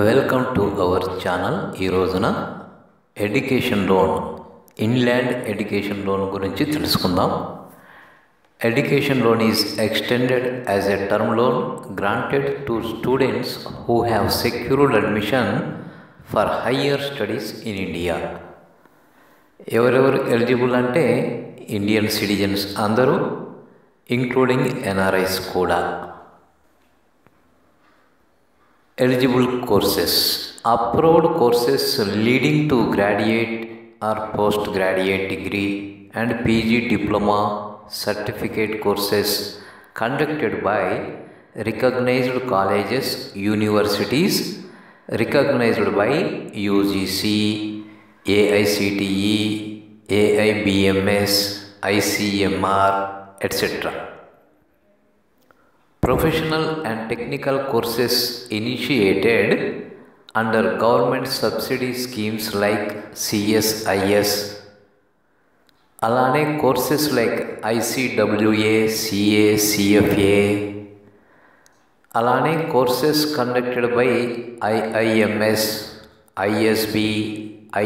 Welcome to our channel. ఈ రోజున education loan, inland education loan గురించి తెలుసుకుందాం. Education loan is extended as a term loan granted to students who have secured admission for higher studies in India. ఎవరెవరు eligible అంటే Indian citizens అందరూ, including NRIs కూడా. Eligible courses: approved courses leading to graduate or postgraduate degree and PG diploma certificate courses conducted by recognized colleges, universities recognized by UGC, AICTE, AIBMS, ICMR, etc. Professional and technical courses initiated under government subsidy schemes like CSIS. అలానే courses like ICWA, CA, CFA. అలానే courses conducted by IIMS, ISB,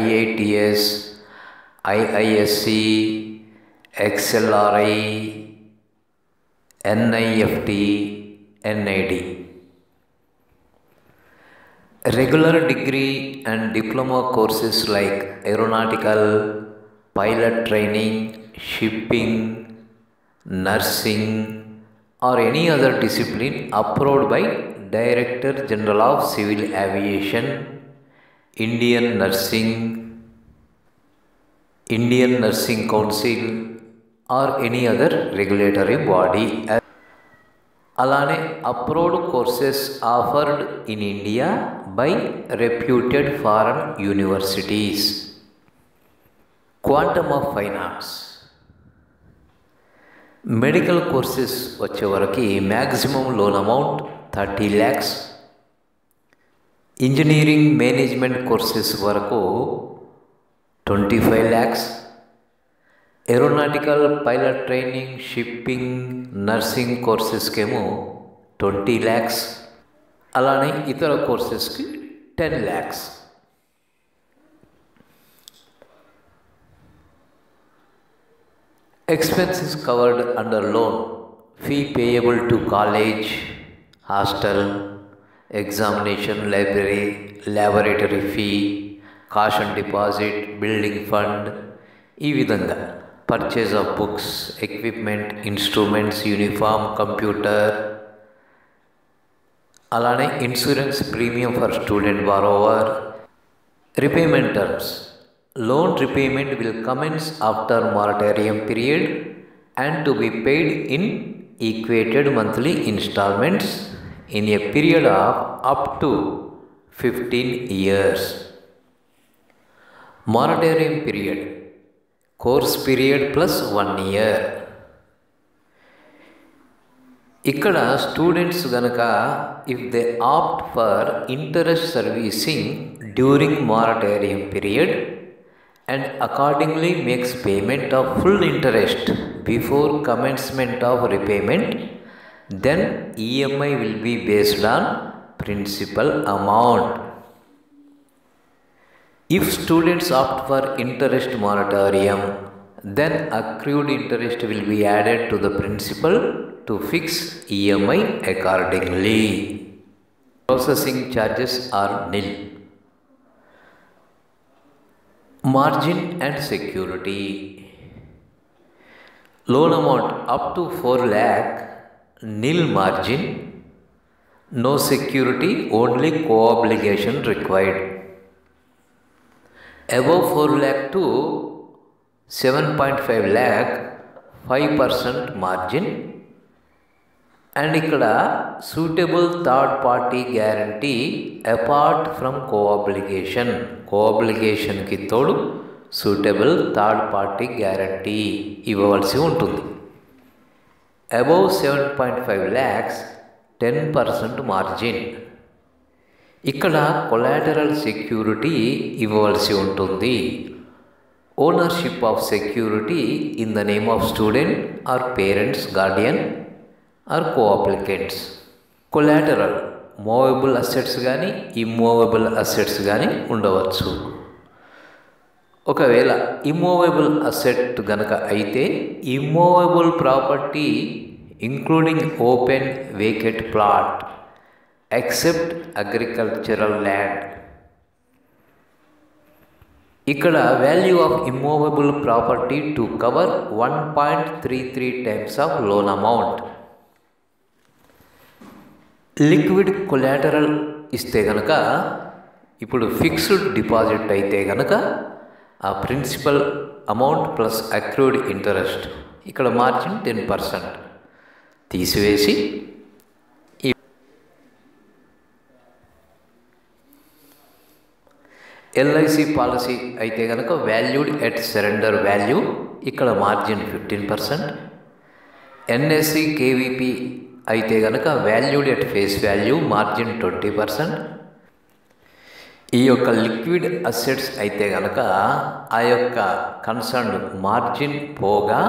IITS, IISc, XLRI, NIFT, NID. Regular degree and diploma courses like aeronautical, pilot training, shipping, nursing or any other discipline approved by Director General of Civil Aviation, Indian Nursing Council or any other regulatory body. అలానే approved courses offered in India by reputed foreign universities. Quantum of finance. Medical courses వచ్చేవరకు maximum loan amount 30 lakhs. Engineering management courses వరకు 25 lakhs. Aeronautical, pilot training, shipping, nursing కోర్సెస్కేమో 20 lakhs. అలానే ఇతర కోర్సెస్కి 10 lakhs. Expenses covered under loan: fee payable to college, hostel, examination, library, laboratory fee, caution deposit, building fund. ఈ విధంగా purchase of books, equipment, instruments, uniform, computer. అలానే insurance premium for student borrower. Repayment terms: loan repayment will commence after moratorium period and to be paid in equated monthly instalments in a period of up to 15 years. Moratorium period: course period plus 1 year. ఇక్కడ students గనక if they opt for interest servicing during moratorium period and accordingly makes payment of full interest before commencement of repayment, then EMI will be based on principal amount. If students opt for interest moratorium, then accrued interest will be added to the principal to fix EMI accordingly. Processing charges are nil. Margin and security. Loan amount up to 4 lakh, nil margin, no security, only co-obligation required. Above 4 lakh to 7.5 lakh 5% margin. And ఇక్కడ suitable third party guarantee apart from కోఆబ్లిగేషన్కి తోడు suitable third party guarantee ఇవ్వవలసి ఉంటుంది. Above 7.5 lakhs 10% margin. ఇక్కడ collateral security ఇవ్వవలసి ఉంటుంది. Ownership of security in the name of student or parents, guardian or co-applicants. Collateral movable assets కానీ immovable assets కానీ ఉండవచ్చు. ఒకవేళ ఇమ్మూవబుల్ అసెట్ గనక అయితే immovable property including open vacant plot except agricultural land. ఇక్కడ value of immovable property to cover 1.33 times of loan amount. Liquid collateral ఇస్తే గనక, ఇప్పుడు ఫిక్స్డ్ డిపాజిట్ అయితే గనక ఆ principal amount plus accrued interest, ఇక్కడ మార్జిన్ 10% తీసివేసి ఎల్ఐసి పాలసీ అయితే కనుక వాల్యూడ్ ఎట్ సరెండర్ వాల్యూ, ఇక్కడ మార్జిన్ 15%. ఎన్ఎస్సి కేవీపీ అయితే కనుక valued at face value, margin 20%. ఈ యొక్క లిక్విడ్ అసెట్స్ అయితే కనుక ఆ యొక్క కన్సర్న్ మార్జిన్ పోగా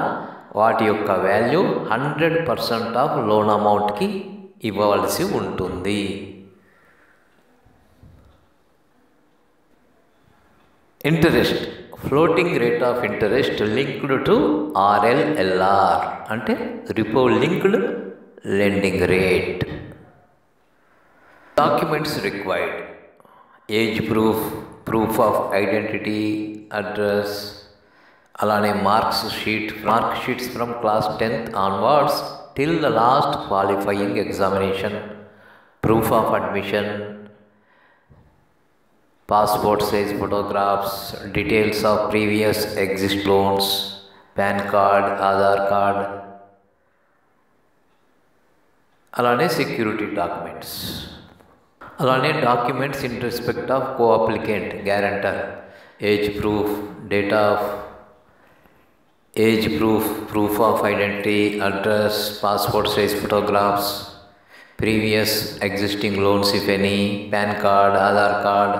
వాటి యొక్క వాల్యూ 100% ఆఫ్ లోన్ అమౌంట్కి ఇవ్వవలసి ఉంటుంది. Interest, floating rate of interest linked to RLLR అంటే repo linked lending rate. Documents required: age proof, proof of identity, address, అలానే mark sheets from class 10th onwards till the last qualifying examination, proof of admission, passport size photographs, details of previous exist loans, PAN card, Aadhaar card, అలానే security documents, అలానే documents in respect of co applicant, guarantor, age proof, date of age proof, proof of identity, address, passport size photographs, previous existing loans if any, PAN card, Aadhaar card,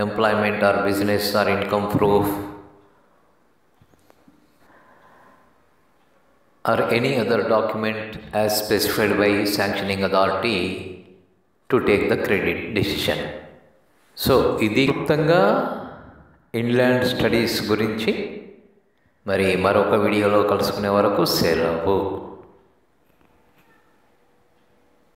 employment or business or income proof, or any other document as specified by sanctioning authority to take the credit decision. So ఇది క్లుప్తంగా inland studies గురించి. మరి మరొక వీడియోలో కలుసుకునే వరకు సెలవు.